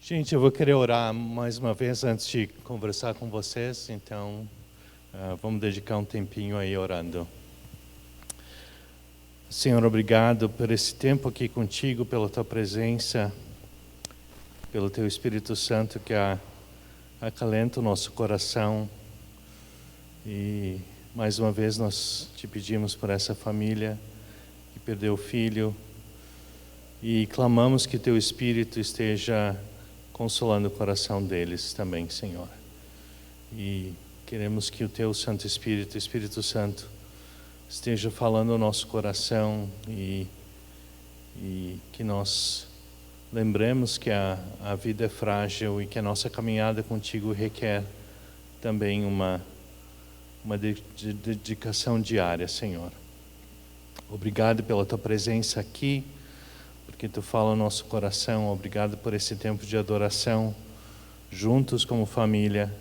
Gente, eu vou querer orar mais uma vez antes de conversar com vocês, então vamos dedicar um tempinho aí orando. Senhor, obrigado por esse tempo aqui contigo, pela tua presença, pelo teu Espírito Santo que acalenta o nosso coração. E mais uma vez nós te pedimos por essa família que perdeu o filho e clamamos que teu Espírito esteja consolando o coração deles também, Senhor. E queremos que o teu Santo Espírito, Espírito Santo, esteja falando ao nosso coração e que nós lembremos que a vida é frágil e que a nossa caminhada contigo requer também uma dedicação diária, Senhor. Obrigado pela tua presença aqui, porque tu fala ao nosso coração. Obrigado por esse tempo de adoração juntos como família.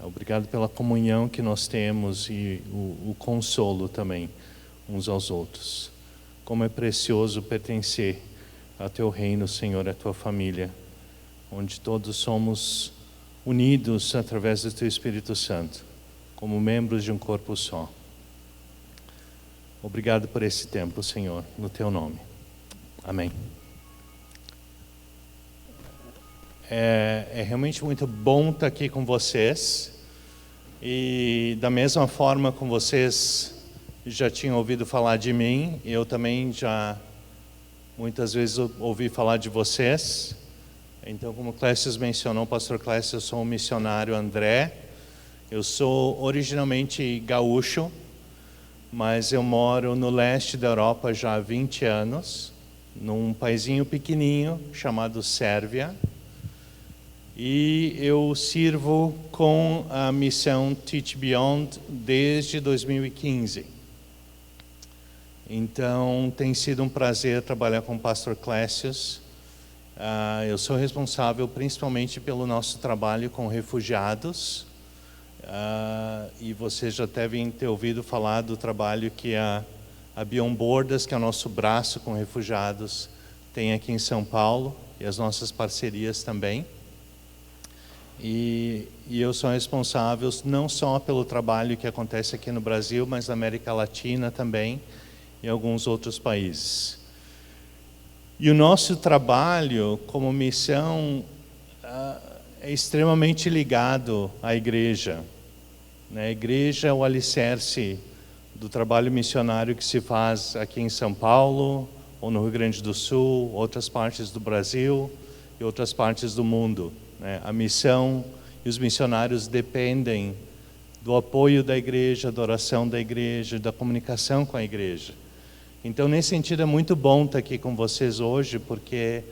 Obrigado pela comunhão que nós temos e o consolo também uns aos outros. Como é precioso pertencer ao teu reino, Senhor, à tua família, onde todos somos unidos através do teu Espírito Santo, como membros de um corpo só. Obrigado por esse tempo, Senhor, no teu nome. Amém. É realmente muito bom estar aqui com vocês. E da mesma forma como vocês já tinham ouvido falar de mim, eu também já muitas vezes ouvi falar de vocês. Então, como o Clécio mencionou, pastor Clécio, eu sou um missionário André. Eu sou originalmente gaúcho, mas eu moro no leste da Europa já há 20 anos. Num paizinho pequenininho chamado Sérvia, e eu sirvo com a missão Teach Beyond desde 2015. Então tem sido um prazer trabalhar com o pastor Clécio. Eu sou responsável principalmente pelo nosso trabalho com refugiados, e vocês já devem ter ouvido falar do trabalho que a Beyond Borders, que é o nosso braço com refugiados, tem aqui em São Paulo, e as nossas parcerias também. E eu sou responsável não só pelo trabalho que acontece aqui no Brasil, mas na América Latina também, e alguns outros países. E o nosso trabalho como missão é extremamente ligado à igreja. A igreja é o alicerce do trabalho missionário que se faz aqui em São Paulo, ou no Rio Grande do Sul, outras partes do Brasil e outras partes do mundo. A missão e os missionários dependem do apoio da igreja, da oração da igreja, da comunicação com a igreja. Então, nesse sentido, é muito bom estar aqui com vocês hoje, porque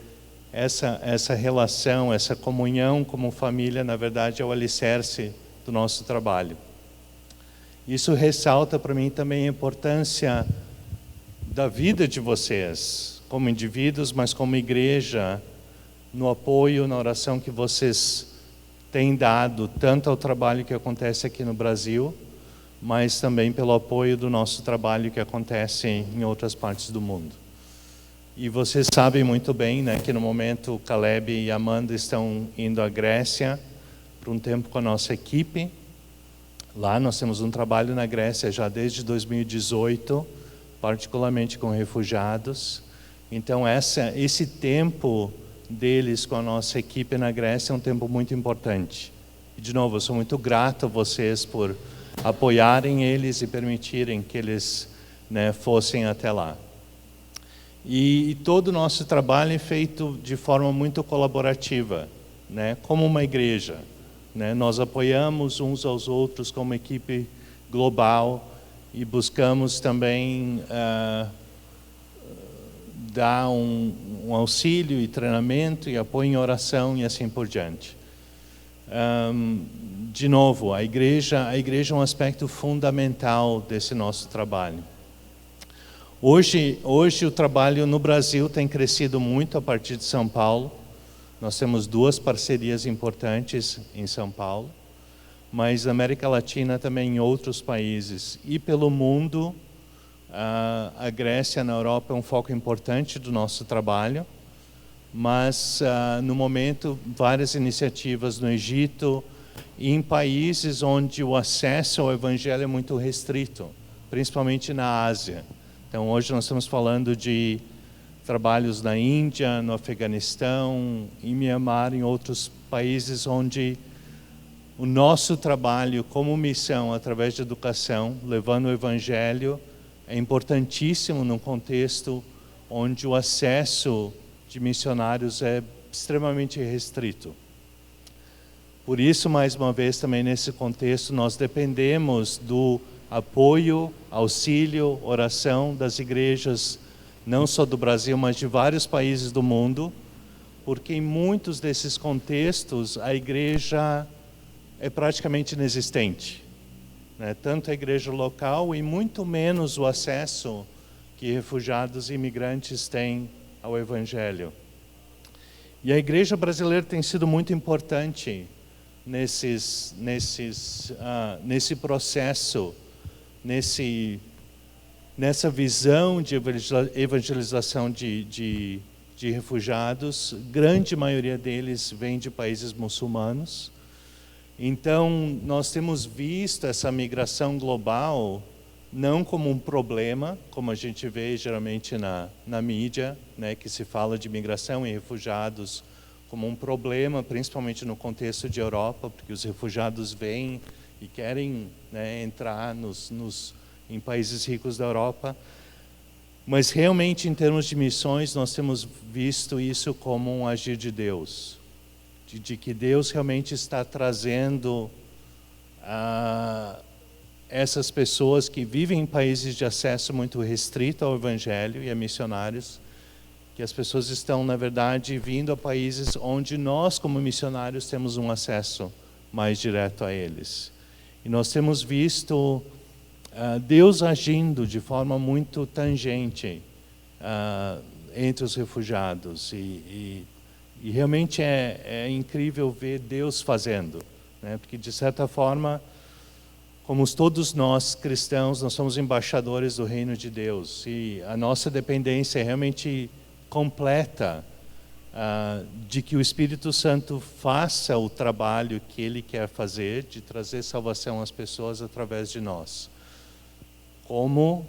essa relação, essa comunhão como família, na verdade, é o alicerce do nosso trabalho. Isso ressalta para mim também a importância da vida de vocês, como indivíduos, mas como igreja, no apoio, na oração que vocês têm dado, tanto ao trabalho que acontece aqui no Brasil, mas também pelo apoio do nosso trabalho que acontece em outras partes do mundo. E vocês sabem muito bem, que no momento o Caleb e a Amanda estão indo à Grécia por um tempo com a nossa equipe. Lá nós temos um trabalho na Grécia já desde 2018, particularmente com refugiados. Então esse tempo deles com a nossa equipe na Grécia é um tempo muito importante. E de novo, eu sou muito grato a vocês por apoiarem eles e permitirem que eles fossem até lá. E todo o nosso trabalho é feito de forma muito colaborativa, como uma igreja. Nós apoiamos uns aos outros como equipe global e buscamos também dar um auxílio e treinamento e apoio em oração e assim por diante. De novo, a igreja é um aspecto fundamental desse nosso trabalho. Hoje o trabalho no Brasil tem crescido muito a partir de São Paulo. Nós temos 2 parcerias importantes em São Paulo, mas na América Latina também em outros países. E pelo mundo, a Grécia na Europa é um foco importante do nosso trabalho. mas no momento várias iniciativas no Egito e em países onde o acesso ao Evangelho é muito restrito, principalmente na Ásia. Então hoje nós estamos falando de trabalhos na Índia, no Afeganistão, em Myanmar, em outros países onde o nosso trabalho como missão, através de educação, levando o Evangelho, é importantíssimo num contexto onde o acesso de missionários é extremamente restrito. Por isso, mais uma vez, também nesse contexto, nós dependemos do apoio, auxílio, oração das igrejas, não só do Brasil, mas de vários países do mundo, porque em muitos desses contextos a igreja é praticamente inexistente, né? Tanto a igreja local e muito menos o acesso que refugiados e imigrantes têm ao Evangelho. E a igreja brasileira tem sido muito importante nesse processo, nessa visão de evangelização de refugiados. Grande maioria deles vem de países muçulmanos. Então, nós temos visto essa migração global não como um problema, como a gente vê geralmente na mídia, né, que se fala de migração e refugiados como um problema, principalmente no contexto de Europa, porque os refugiados vêm e querem, né, entrar em países ricos da Europa. Mas realmente, em termos de missões, nós temos visto isso como um agir de Deus. De que Deus realmente está trazendo essas pessoas que vivem em países de acesso muito restrito ao Evangelho e a missionários, que as pessoas estão, na verdade, vindo a países onde nós, como missionários, temos um acesso mais direto a eles. E nós temos visto Deus agindo de forma muito tangente entre os refugiados. E realmente é incrível ver Deus fazendo, né? Porque, de certa forma, como todos nós cristãos, nós somos embaixadores do reino de Deus. E a nossa dependência é realmente completa de que o Espírito Santo faça o trabalho que Ele quer fazer, de trazer salvação às pessoas através de nós. Como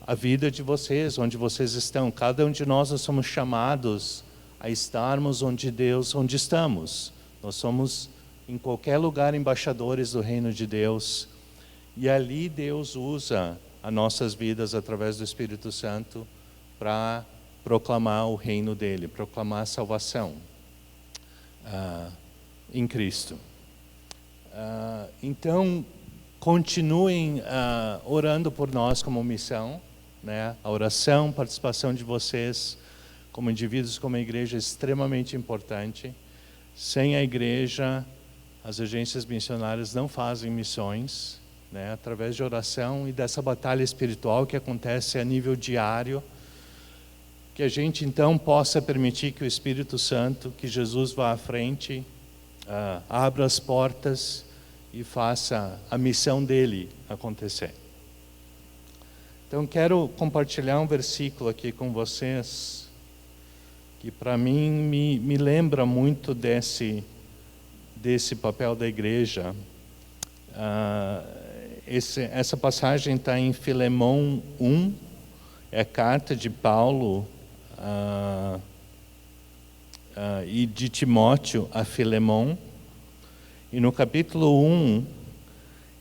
a vida de vocês, onde vocês estão. Cada um de nós somos chamados a estarmos onde estamos. Nós somos, em qualquer lugar, embaixadores do reino de Deus. E ali Deus usa as nossas vidas através do Espírito Santo para proclamar o reino dele, proclamar a salvação em Cristo. Então, continuem orando por nós como missão, né? A oração, a participação de vocês como indivíduos, como igreja, é extremamente importante. Sem a igreja, as agências missionárias não fazem missões, né? Através de oração e dessa batalha espiritual que acontece a nível diário, que a gente então possa permitir que o Espírito Santo, que Jesus vá à frente, abra as portas e faça a missão dele acontecer. Então quero compartilhar um versículo aqui com vocês, que para mim me lembra muito desse papel da igreja. Essa passagem está em Filemão 1, é a carta de Paulo e de Timóteo a Filemão. E no capítulo 1,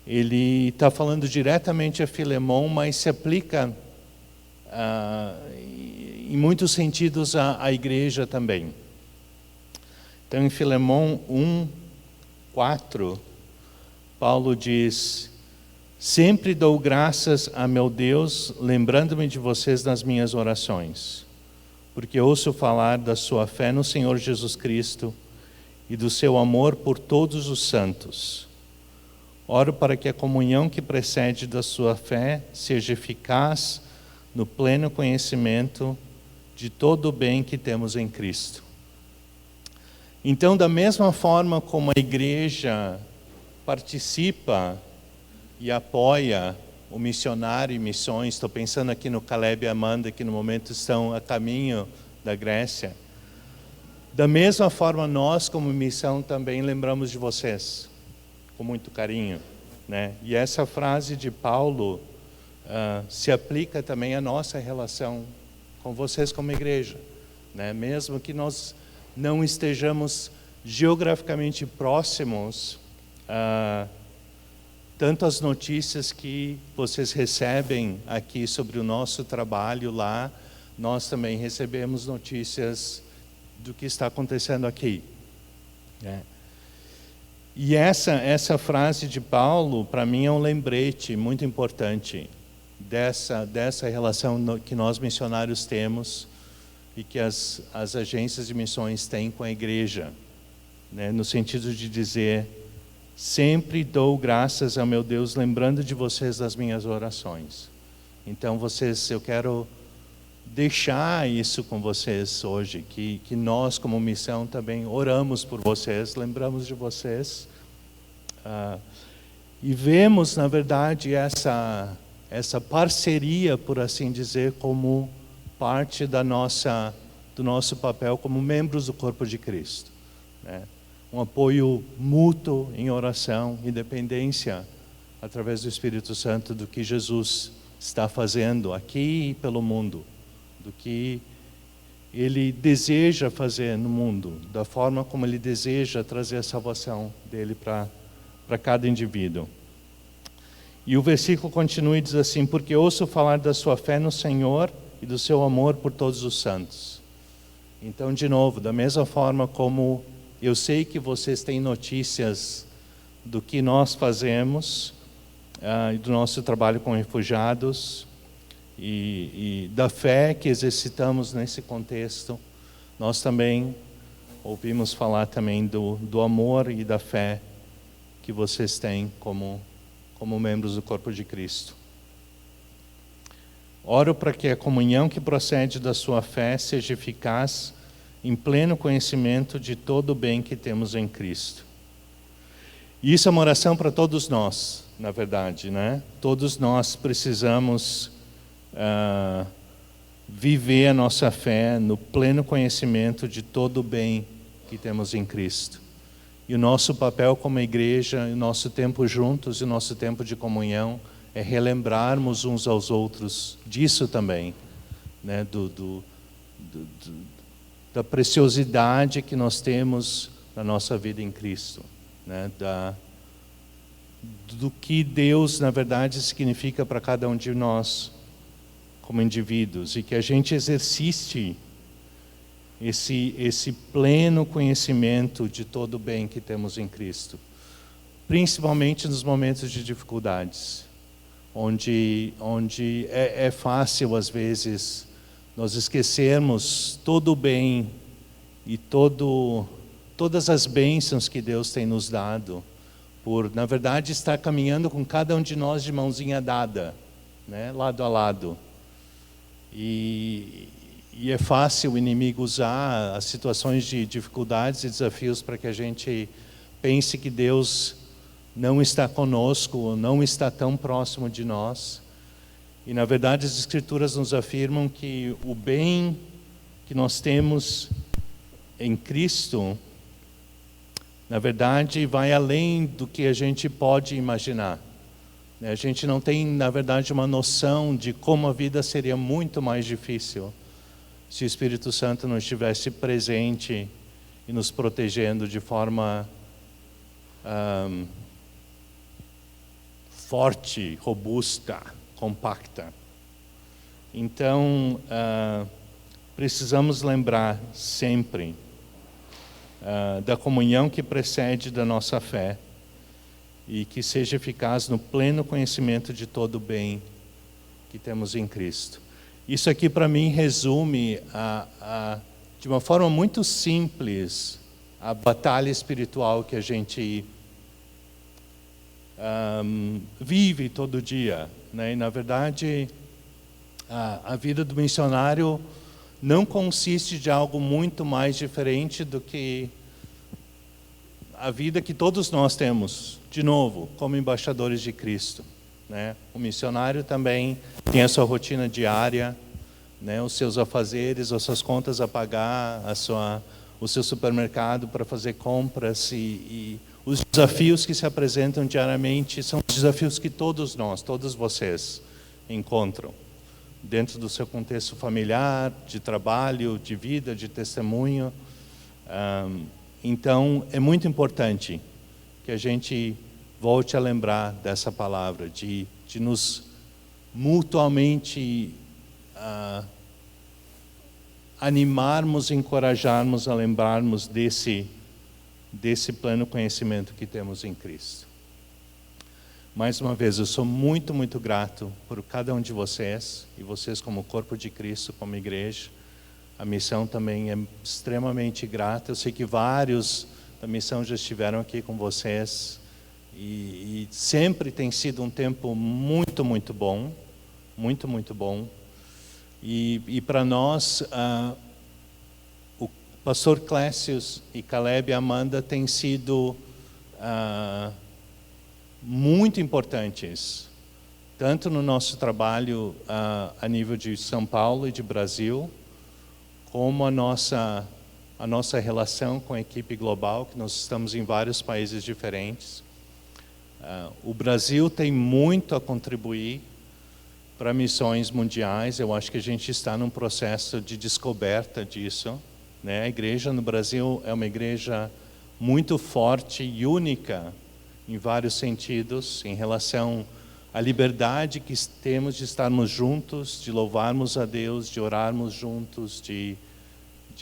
ele está falando diretamente a Filemão, mas se aplica em muitos sentidos à igreja também. Então, em Filemão 1, 4, Paulo diz: sempre dou graças a meu Deus, lembrando-me de vocês nas minhas orações, porque ouço falar da sua fé no Senhor Jesus Cristo e do seu amor por todos os santos. Oro para que a comunhão que precede da sua fé seja eficaz no pleno conhecimento de todo o bem que temos em Cristo. Então, da mesma forma como a igreja participa e apoia o missionário e missões, estou pensando aqui no Caleb e Amanda, que no momento estão a caminho da Grécia. Da mesma forma, nós, como missão, também lembramos de vocês, com muito carinho, né? E essa frase de Paulo se aplica também à nossa relação com vocês como igreja, né? Mesmo que nós não estejamos geograficamente próximos, tanto as notícias que vocês recebem aqui sobre o nosso trabalho lá, nós também recebemos notícias do que está acontecendo aqui, né? E essa frase de Paulo, para mim, é um lembrete muito importante dessa relação que nós missionários temos e que as agências de missões têm com a igreja, né? No sentido de dizer, sempre dou graças ao meu Deus, lembrando de vocês das minhas orações. Então, eu quero deixar isso com vocês hoje, que nós, como missão, também oramos por vocês, lembramos de vocês, e vemos, na verdade, essa parceria, por assim dizer, como parte do nosso papel como membros do corpo de Cristo, né? Um apoio mútuo em oração, independência, através do Espírito Santo, do que Jesus está fazendo aqui e pelo mundo, do que Ele deseja fazer no mundo, da forma como Ele deseja trazer a salvação dEle para cada indivíduo. E o versículo continua e diz assim, porque ouço falar da sua fé no Senhor e do seu amor por todos os santos. Então, de novo, da mesma forma como eu sei que vocês têm notícias do que nós fazemos, do nosso trabalho com refugiados, e da fé que exercitamos nesse contexto, nós também ouvimos falar também do amor e da fé que vocês têm como membros do corpo de Cristo. Oro para que a comunhão que procede da sua fé seja eficaz em pleno conhecimento de todo o bem que temos em Cristo. E isso é uma oração para todos nós, na verdade, né? Todos nós precisamos viver a nossa fé no pleno conhecimento de todo o bem que temos em Cristo. E o nosso papel como igreja, o nosso tempo juntos e o nosso tempo de comunhão é relembrarmos uns aos outros disso também, né? Da preciosidade que nós temos na nossa vida em Cristo, né? Do que Deus, na verdade, significa para cada um de nós como indivíduos, e que a gente exercite esse pleno conhecimento de todo o bem que temos em Cristo, principalmente nos momentos de dificuldades, onde é fácil, às vezes, nós esquecermos todo o bem e todas as bênçãos que Deus tem nos dado, por, na verdade, estar caminhando com cada um de nós de mãozinha dada, né, lado a lado. E é fácil o inimigo usar as situações de dificuldades e desafios para que a gente pense que Deus não está conosco, não está tão próximo de nós. E, na verdade, as Escrituras nos afirmam que o bem que nós temos em Cristo, na verdade, vai além do que a gente pode imaginar. A gente não tem, na verdade, uma noção de como a vida seria muito mais difícil se o Espírito Santo não estivesse presente e nos protegendo de forma forte, robusta, compacta. Então, precisamos lembrar sempre da comunhão que precede da nossa fé e que seja eficaz no pleno conhecimento de todo o bem que temos em Cristo. Isso aqui, para mim, resume de uma forma muito simples a batalha espiritual que a gente vive todo dia, né? E, na verdade, a vida do missionário não consiste de algo muito mais diferente do que a vida que todos nós temos, de novo, como embaixadores de Cristo, né? O missionário também tem a sua rotina diária, né? Os seus afazeres, as suas contas a pagar, o seu supermercado para fazer compras e os desafios que se apresentam diariamente são desafios que todos nós, todos vocês encontram dentro do seu contexto familiar, de trabalho, de vida, de testemunho. Então, é muito importante que a gente volte a lembrar dessa palavra, de nos mutuamente animarmos, encorajarmos a lembrarmos desse pleno conhecimento que temos em Cristo. Mais uma vez, eu sou muito, muito grato por cada um de vocês, e vocês como corpo de Cristo, como igreja. A missão também é extremamente grata. Eu sei que vários da missão já estiveram aqui com vocês, e sempre tem sido um tempo muito, muito bom, muito, muito bom. E para nós, o pastor Clécius e Caleb e Amanda têm sido muito importantes, tanto no nosso trabalho a nível de São Paulo e de Brasil, como a nossa relação com a equipe global, que nós estamos em vários países diferentes. O Brasil tem muito a contribuir para missões mundiais. Eu acho que a gente está num processo de descoberta disso, né? A igreja no Brasil é uma igreja muito forte e única em vários sentidos, em relação à liberdade que temos de estarmos juntos, de louvarmos a Deus, de orarmos juntos, de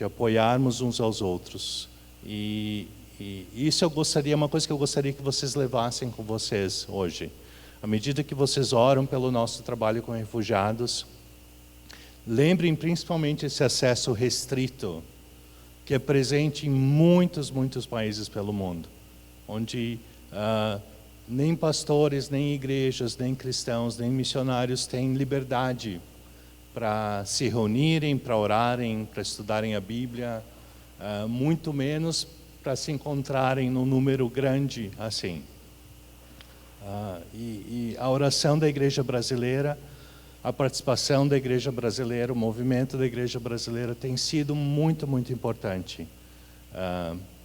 apoiarmos uns aos outros. E isso é uma coisa que eu gostaria que vocês levassem com vocês hoje. À medida que vocês oram pelo nosso trabalho com refugiados, lembrem principalmente esse acesso restrito, que é presente em muitos, muitos países pelo mundo, onde nem pastores, nem igrejas, nem cristãos, nem missionários têm liberdade para se reunirem, para orarem, para estudarem a Bíblia, muito menos para se encontrarem num número grande assim. E a oração da igreja brasileira, a participação da igreja brasileira, o movimento da igreja brasileira tem sido muito, muito importante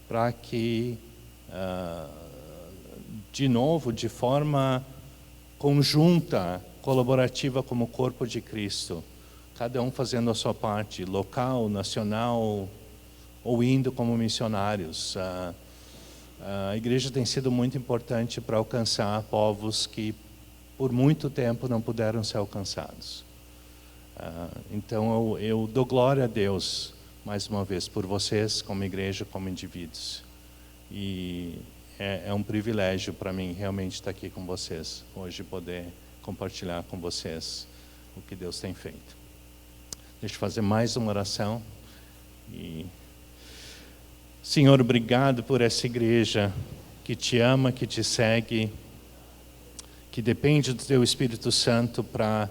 para que, de novo, de forma conjunta, colaborativa como corpo de Cristo, cada um fazendo a sua parte, local, nacional, ou indo como missionários. A igreja tem sido muito importante para alcançar povos que por muito tempo não puderam ser alcançados. Então eu dou glória a Deus mais uma vez por vocês como igreja, como indivíduos, e é um privilégio para mim realmente estar aqui com vocês hoje, poder compartilhar com vocês o que Deus tem feito. Deixa eu fazer mais uma oração. Senhor, obrigado por essa igreja que te ama, que te segue, que depende do Teu Espírito Santo para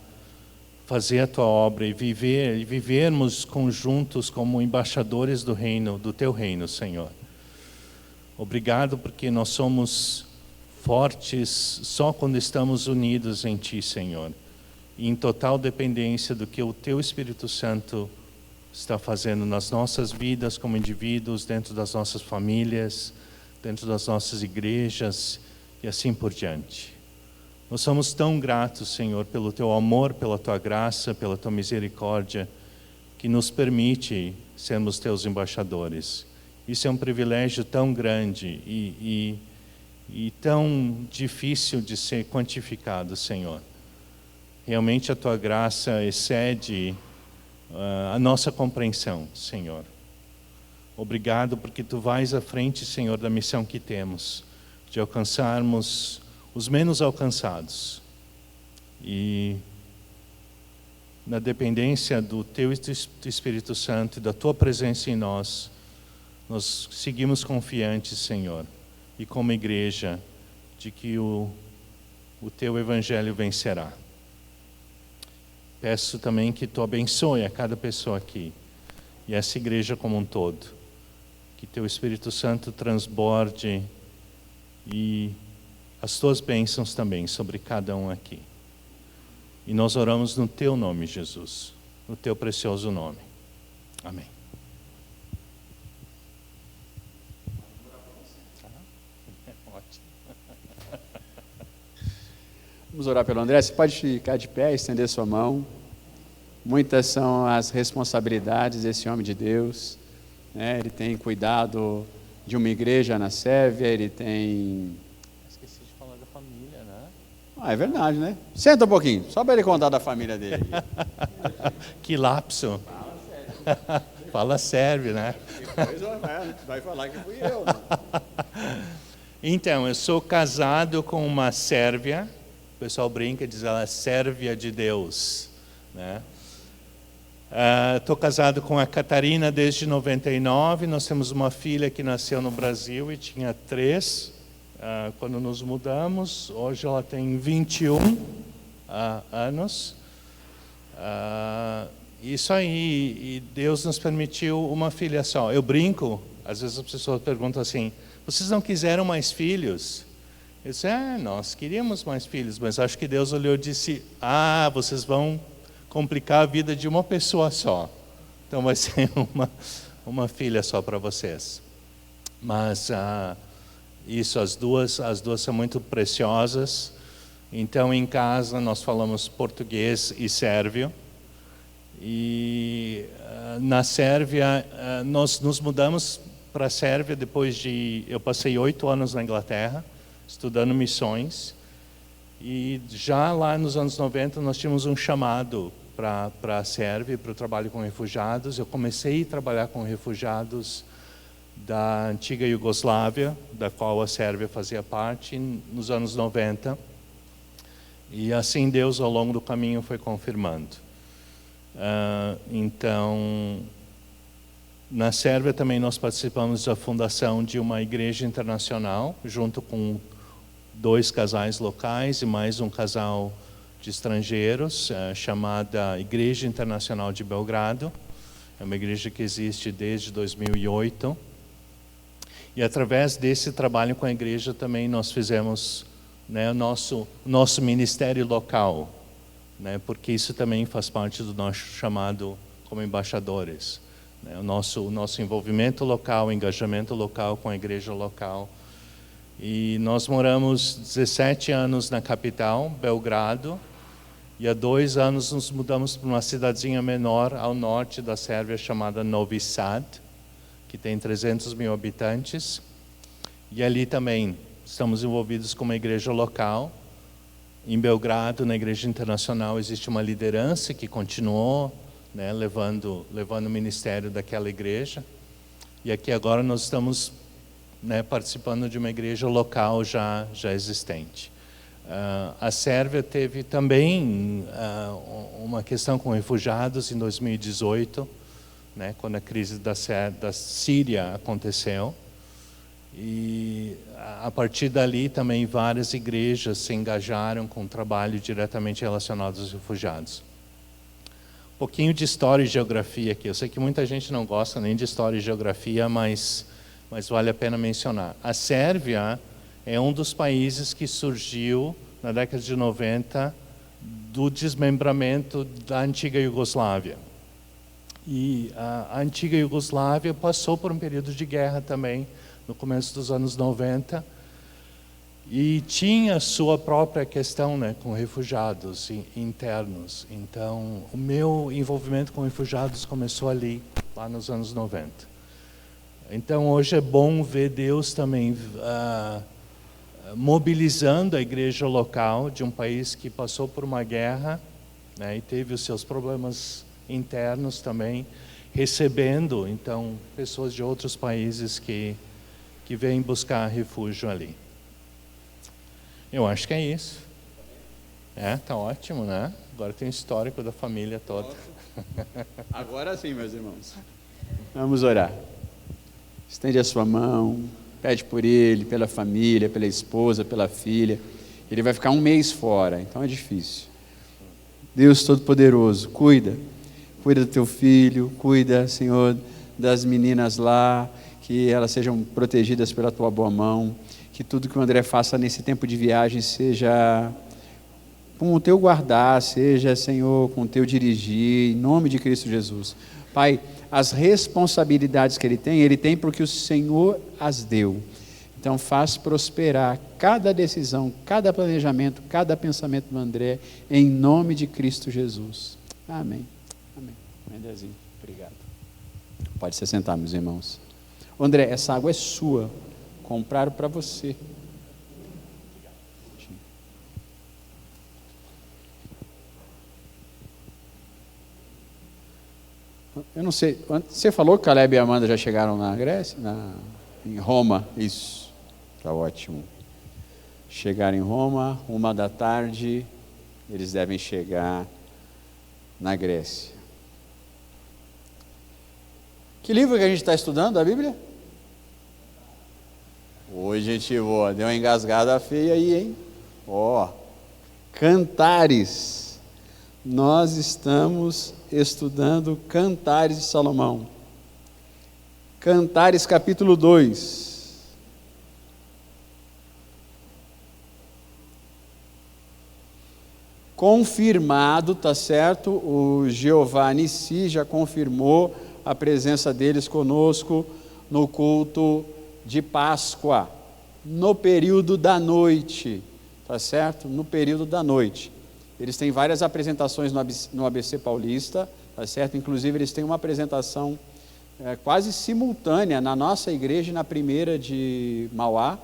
fazer a Tua obra e vivermos conjuntos como embaixadores do reino, do Teu reino, Senhor. Obrigado porque nós somos fortes só quando estamos unidos em Ti, Senhor, e em total dependência do que o Teu Espírito Santo está fazendo nas nossas vidas como indivíduos, dentro das nossas famílias, dentro das nossas igrejas e assim por diante. Nós somos tão gratos, Senhor, pelo Teu amor, pela Tua graça, pela Tua misericórdia, que nos permite sermos Teus embaixadores. Isso é um privilégio tão grande e tão difícil de ser quantificado, Senhor. Realmente a Tua graça excede a nossa compreensão, Senhor. Obrigado porque Tu vais à frente, Senhor, da missão que temos, de alcançarmos os menos alcançados. E na dependência do Teu Espírito Santo e da Tua presença em nós, nós seguimos confiantes, Senhor, e como igreja, de que o Teu Evangelho vencerá. Peço também que Tu abençoe a cada pessoa aqui e essa igreja como um todo. Que Teu Espírito Santo transborde e as Tuas bênçãos também sobre cada um aqui. E nós oramos no Teu nome, Jesus, no Teu precioso nome. Amém. Vamos orar pelo André. Você pode ficar de pé, estender sua mão. Muitas são as responsabilidades desse homem de Deus, né? Ele tem cuidado de uma igreja na Sérvia, ele tem... Esqueci de falar da família, né? É verdade, né? Senta um pouquinho, só para ele contar da família dele. Que lapso. Fala sérvio, né? Depois vai falar que fui eu. Né? Então, eu sou casado com uma sérvia. O pessoal brinca e diz ela é sérvia de Deus, né? Estou casado com a Catarina desde 99. Nós temos uma filha que nasceu no Brasil e tinha 3 quando nos mudamos. Hoje ela tem 21 anos. Isso aí, e Deus nos permitiu uma filha só. Eu brinco, às vezes as pessoas perguntam assim, vocês não quiseram mais filhos? Eu disse, nós queríamos mais filhos, mas acho que Deus olhou e disse, vocês vão complicar a vida de uma pessoa só. Então vai ser uma filha só para vocês. Mas isso, as duas são muito preciosas. Então em casa nós falamos português e sérvio. E na Sérvia, nós nos mudamos para a Sérvia depois de... Eu passei 8 anos na Inglaterra, estudando missões. E já lá nos anos 90 nós tínhamos um chamado para a Sérvia, para o trabalho com refugiados. Eu comecei a trabalhar com refugiados da antiga Iugoslávia, da qual a Sérvia fazia parte, nos anos 90. E assim Deus, ao longo do caminho, foi confirmando. Então, na Sérvia também nós participamos da fundação de uma igreja internacional, junto com 2 casais locais e mais um casal de estrangeiros, chamada Igreja Internacional de Belgrado. É uma igreja que existe desde 2008. E através desse trabalho com a igreja também nós fizemos, né, o nosso ministério local, né, porque isso também faz parte do nosso chamado como embaixadores, né, o nosso envolvimento local, engajamento local com a igreja local. E nós moramos 17 anos na capital, Belgrado, e há 2 anos nos mudamos para uma cidadezinha menor ao norte da Sérvia chamada Novi Sad, que tem 300 mil habitantes. E ali também estamos envolvidos com uma igreja local. Em Belgrado, na Igreja Internacional, existe uma liderança que continuou, né, levando o ministério daquela igreja. E aqui agora nós estamos, né, participando de uma igreja local já existente. A Sérvia teve também uma questão com refugiados em 2018, né, quando a crise da Síria aconteceu. E a partir dali também várias igrejas se engajaram com um trabalho diretamente relacionado aos refugiados. Um pouquinho de história e geografia aqui. Eu sei que muita gente não gosta nem de história e geografia, mas vale a pena mencionar. A Sérvia é um dos países que surgiu na década de 90 do desmembramento da antiga Iugoslávia. E a antiga Iugoslávia passou por um período de guerra também, no começo dos anos 90, e tinha sua própria questão, né, com refugiados internos. Então, o meu envolvimento com refugiados começou ali, lá nos anos 90. Então, hoje é bom ver Deus também mobilizando a igreja local de um país que passou por uma guerra, né, e teve os seus problemas internos também, recebendo, então, pessoas de outros países que vêm buscar refúgio ali. Eu acho que é isso. Tá ótimo, né? Agora tem o histórico da família toda. Agora sim, meus irmãos. Vamos orar. Estende a sua mão, pede por ele, pela família, pela esposa, pela filha. Ele vai ficar 1 mês fora, então é difícil. Deus Todo-Poderoso, cuida do teu filho, cuida, Senhor, das meninas lá, que elas sejam protegidas pela tua boa mão, que tudo que o André faça nesse tempo de viagem seja com o teu guardar, seja, Senhor, com o teu dirigir, em nome de Cristo Jesus. Pai, as responsabilidades que ele tem porque o Senhor as deu. Então faz prosperar cada decisão, cada planejamento, cada pensamento do André, em nome de Cristo Jesus. Amém. Amém. Andrezinho, obrigado. Pode se sentar, meus irmãos. André, essa água é sua. Compraram para você. Eu não sei, você falou que Caleb e Amanda já chegaram na Grécia? Em Roma, isso, está ótimo. Chegaram em Roma, 13h, eles devem chegar na Grécia. Que livro que a gente está estudando, a Bíblia? Hoje, gente boa, deu uma engasgada feia aí, hein? Ó, Cantares. Nós estamos estudando Cantares de Salomão. Cantares capítulo 2. Confirmado, tá certo? O Jeová Nissi já confirmou a presença deles conosco no culto de Páscoa, no período da noite, tá certo? No período da noite. Eles têm várias apresentações no ABC Paulista, tá certo? Inclusive eles têm uma apresentação quase simultânea na nossa igreja, na primeira de Mauá,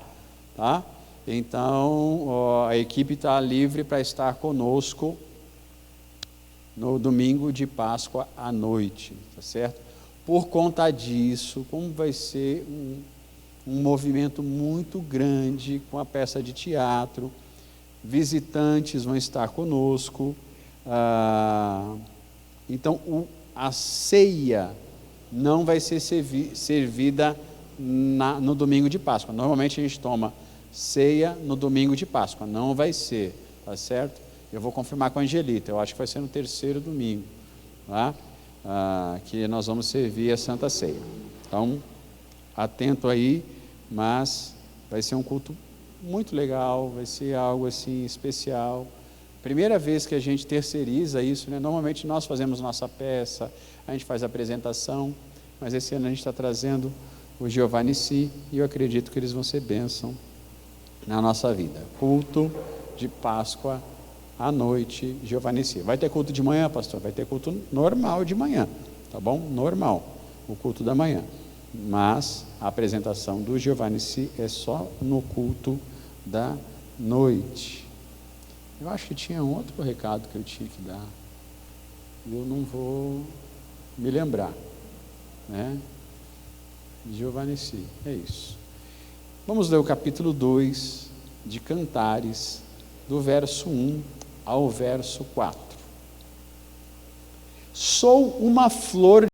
tá? Então a equipe está livre para estar conosco no domingo de Páscoa à noite, tá certo? Por conta disso, como vai ser um movimento muito grande com a peça de teatro, visitantes vão estar conosco, então a ceia não vai ser servida no domingo de Páscoa. Normalmente a gente toma ceia no domingo de Páscoa, não vai ser, tá certo? Eu vou confirmar com a Angelita, eu acho que vai ser no terceiro domingo, tá? Que nós vamos servir a Santa Ceia. Então, atento aí, mas vai ser um culto muito legal, vai ser algo assim especial. Primeira vez que a gente terceiriza isso, né? Normalmente nós fazemos nossa peça, a gente faz a apresentação, mas esse ano a gente está trazendo o Jeová Nissi e eu acredito que eles vão ser bênção na nossa vida. Culto de Páscoa à noite, Jeová Nissi. Vai ter culto de manhã, pastor? Vai ter culto normal de manhã, tá bom? Normal, o culto da manhã. Mas a apresentação do Jeová Nissi é só no culto da noite. Eu acho que tinha um outro recado que eu tinha que dar. Eu não vou me lembrar, né? Jeová Nissi, é isso. Vamos ler o capítulo 2 de Cantares, do verso 1 ao verso 4. Sou uma flor